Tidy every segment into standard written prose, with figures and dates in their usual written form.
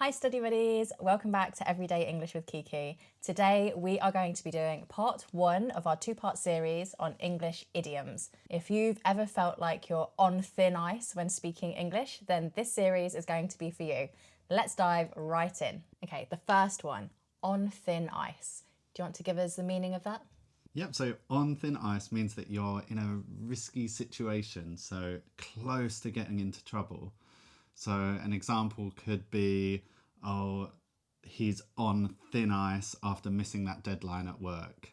Hi study buddies, welcome back to Everyday English with Kiki. Today we are going to be doing part 1 of our 2-part series on English idioms. If you've ever felt like you're on thin ice when speaking English, then this series is going to be for you. Let's dive right in. Okay, the first one, on thin ice. Do you want to give us the meaning of that? Yep, so on thin ice means that you're in a risky situation, so close to getting into trouble. So an example could be, oh, he's on thin ice after missing that deadline at work.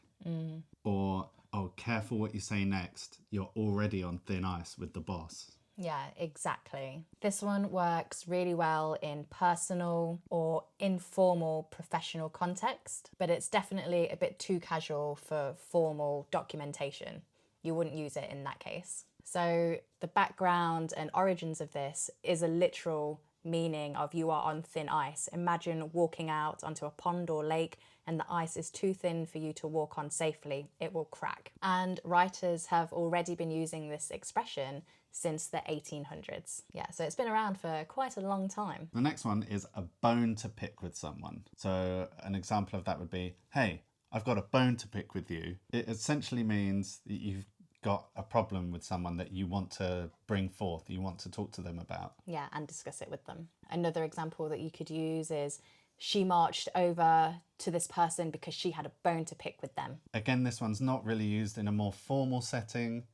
Or, oh, careful what you say next. You're already on thin ice with the boss. Yeah, exactly. This one works really well in personal or informal professional context, but it's definitely a bit too casual for formal documentation. You wouldn't use it in that case. So the background and origins of this is a literal meaning of you are on thin ice. Imagine walking out onto a pond or lake and the ice is too thin for you to walk on safely. It will crack. And writers have already been using this expression since the 1800s. Yeah, so it's been around for quite a long time. The next one is a bone to pick with someone. So an example of that would be, hey, I've got a bone to pick with you. It essentially means that you've got a problem with someone that you want to bring forth, you want to talk to them about. Yeah, and discuss it with them. Another example that you could use is she marched over to this person because she had a bone to pick with them. Again, this one's not really used in a more formal setting,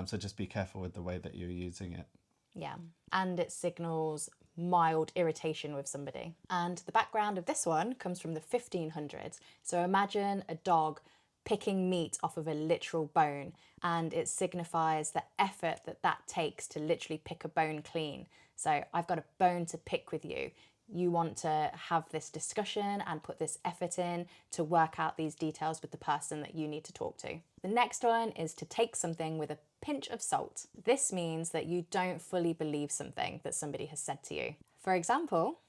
so just be careful with the way that you're using it. Yeah, and it signals mild irritation with somebody. And the background of this one comes from the 1500s. So imagine a dog picking meat off of a literal bone, and it signifies the effort that takes to literally pick a bone clean. So I've got a bone to pick with you. You want to have this discussion and put this effort in to work out these details with the person that you need to talk to. The next one is to take something with a pinch of salt. This means that you don't fully believe something that somebody has said to you. For example,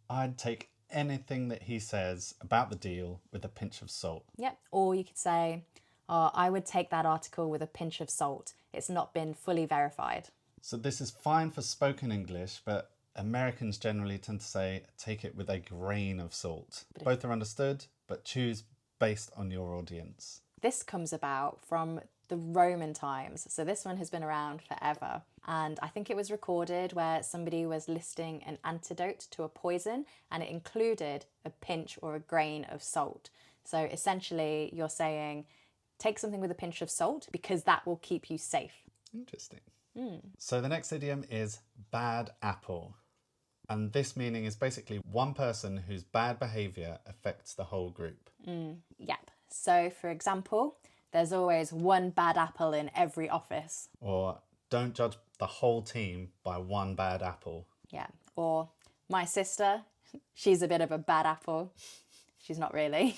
I'd take anything that he says about the deal with a pinch of salt. yep, or you could say, oh, I would take that article with a pinch of salt. It's not been fully verified. So this is fine for spoken English, but Americans generally tend to say, take it with a grain of salt. Both are understood, but choose based on your audience. This comes about from the Roman times. So this one has been around forever. And I think it was recorded where somebody was listing an antidote to a poison and it included a pinch or a grain of salt. So essentially you're saying, take something with a pinch of salt because that will keep you safe. Interesting. So the next idiom is bad apple. And this meaning is basically one person whose bad behaviour affects the whole group. Yep. So for example, there's always one bad apple in every office. Or don't judge the whole team by one bad apple. Yeah. Or my sister, she's a bit of a bad apple. She's not really.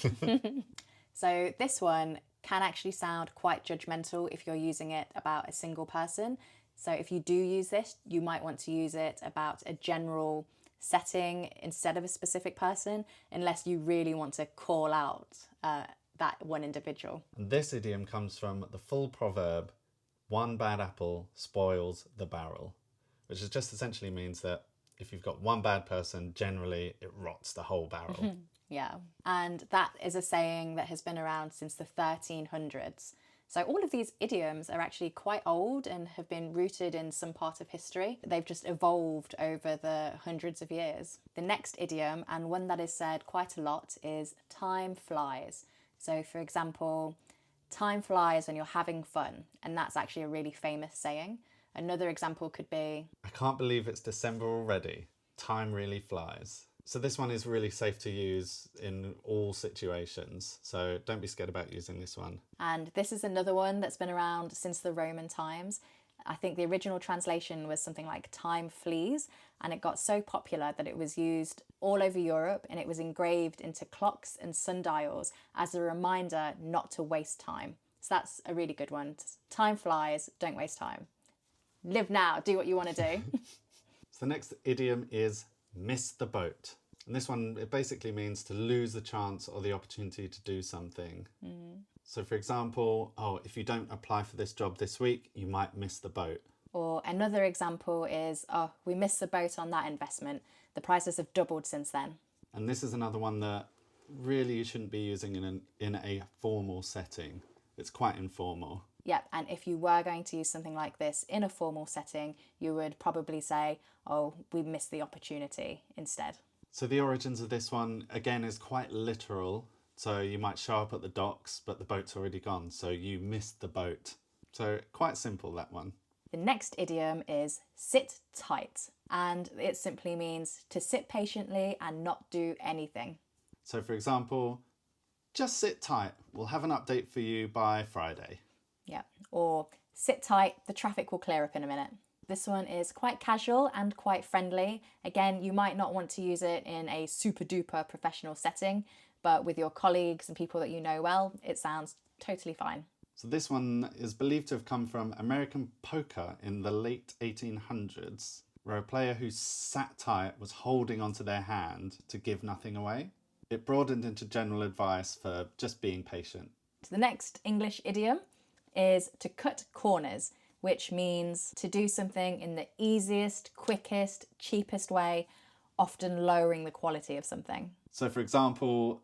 So this one can actually sound quite judgmental if you're using it about a single person. So if you do use this, you might want to use it about a general setting instead of a specific person, unless you really want to call out that one individual. And this idiom comes from the full proverb, one bad apple spoils the barrel, which is just essentially means that if you've got one bad person, generally it rots the whole barrel. Yeah, and that is a saying that has been around since the 1300s. So all of these idioms are actually quite old and have been rooted in some part of history. They've just evolved over the hundreds of years. The next idiom, and one that is said quite a lot, is time flies. So for example, time flies when you're having fun, and that's actually a really famous saying. Another example could be, I can't believe it's December already. Time really flies. So this one is really safe to use in all situations. So don't be scared about using this one. and this is another one that's been around since the Roman times. I think the original translation was something like time flees, and it got so popular that it was used all over Europe and it was engraved into clocks and sundials as a reminder not to waste time. So that's a really good one. Time flies, don't waste time. Live now, do what you want to do. So the next idiom is miss the boat. And this one, it basically means to lose the chance or the opportunity to do something. So for example, oh, if you don't apply for this job this week, you might miss the boat. Or another example is, oh, we missed the boat on that investment. the prices have doubled since then. And this is another one that really you shouldn't be using in a formal setting. It's quite informal. Yep, and if you were going to use something like this in a formal setting, you would probably say, oh, we missed the opportunity instead. So the origins of this one, again, is quite literal. So you might show up at the docks, but the boat's already gone, so you missed the boat. So quite simple, that one. The next idiom is sit tight, and it simply means to sit patiently and not do anything. So for example, just sit tight. We'll have an update for you by Friday. Yeah, or sit tight, the traffic will clear up in a minute. This one is quite casual and quite friendly. Again, you might not want to use it in a super duper professional setting, but with your colleagues and people that you know well, it sounds totally fine. So this one is believed to have come from American poker in the late 1800s, where a player who sat tight was holding onto their hand to give nothing away. It broadened into general advice for just being patient. The next English idiom is to cut corners, which means to do something in the easiest, quickest, cheapest way, often lowering the quality of something. So for example,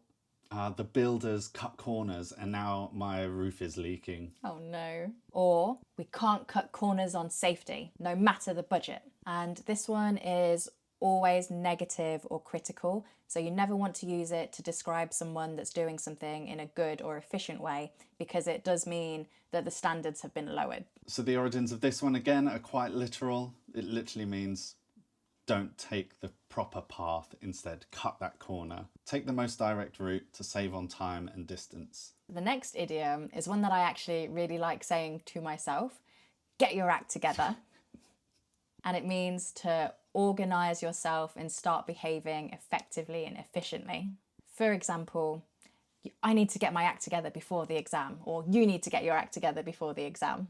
the builders cut corners and now my roof is leaking. Oh no. Or we can't cut corners on safety, no matter the budget. And this one is always negative or critical, so you never want to use it to describe someone that's doing something in a good or efficient way, because it does mean that the standards have been lowered. So the origins of this one again are quite literal. It literally means don't take the proper path, instead cut that corner. Take the most direct route to save on time and distance. The next idiom is one that I actually really like saying to myself: get your act together. And it means to organise yourself and start behaving effectively and efficiently. For example, I need to get my act together before the exam, or you need to get your act together before the exam.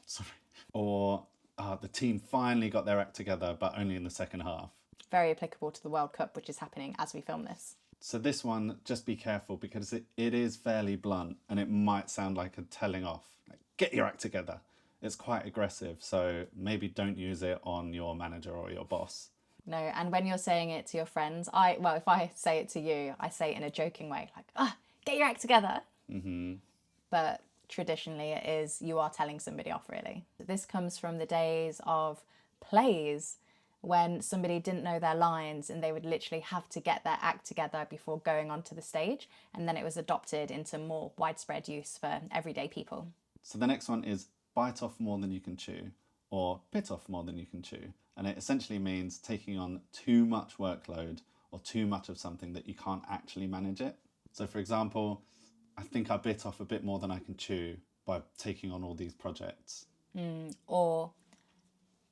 Sorry. Or the team finally got their act together, but only in the second half. Very applicable to the World Cup, which is happening as we film this. So this one, just be careful because it is fairly blunt and it might sound like a telling off. Like, get your act together. It's quite aggressive, so maybe don't use it on your manager or your boss. No, and when you're saying it to your friends, if I say it to you, I say it in a joking way, like, get your act together. Mm-hmm. But traditionally it is, you are telling somebody off, really. This comes from the days of plays, when somebody didn't know their lines and they would literally have to get their act together before going onto the stage, and then it was adopted into more widespread use for everyday people. So the next one is bite off more than you can chew, or bit off more than you can chew. And it essentially means taking on too much workload or too much of something that you can't actually manage it. So for example, I think I bit off a bit more than I can chew by taking on all these projects. Or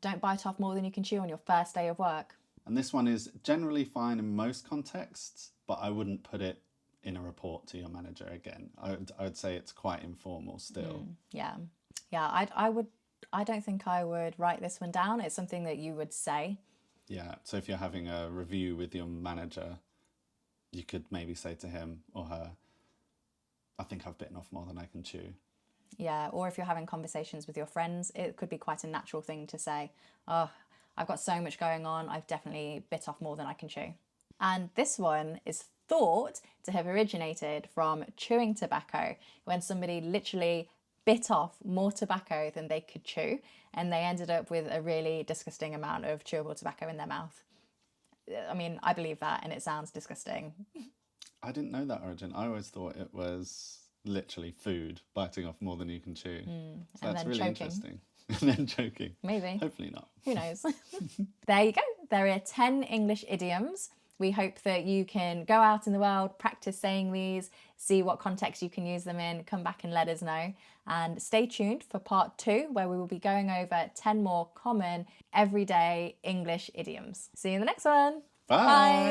don't bite off more than you can chew on your first day of work. And this one is generally fine in most contexts, but I wouldn't put it in a report to your manager again. I would say it's quite informal still. Yeah, I don't think I would write this one down. It's something that you would say. Yeah, so if you're having a review with your manager, you could maybe say to him or her, I think I've bitten off more than I can chew. Yeah, or if you're having conversations with your friends, it could be quite a natural thing to say, oh, I've got so much going on, I've definitely bit off more than I can chew. And this one is thought to have originated from chewing tobacco, when somebody literally bit off more tobacco than they could chew, and they ended up with a really disgusting amount of chewable tobacco in their mouth. I mean, I believe that, and it sounds disgusting. I didn't know that origin. I always thought it was literally food, biting off more than you can chew. So and that's then really choking. Interesting. And then choking. Maybe. Hopefully not. Who knows? There you go. There are 10 English idioms. We hope that you can go out in the world, practice saying these, see what context you can use them in, come back and let us know. And stay tuned for part 2, where we will be going over 10 more common everyday English idioms. See you in the next one. Bye.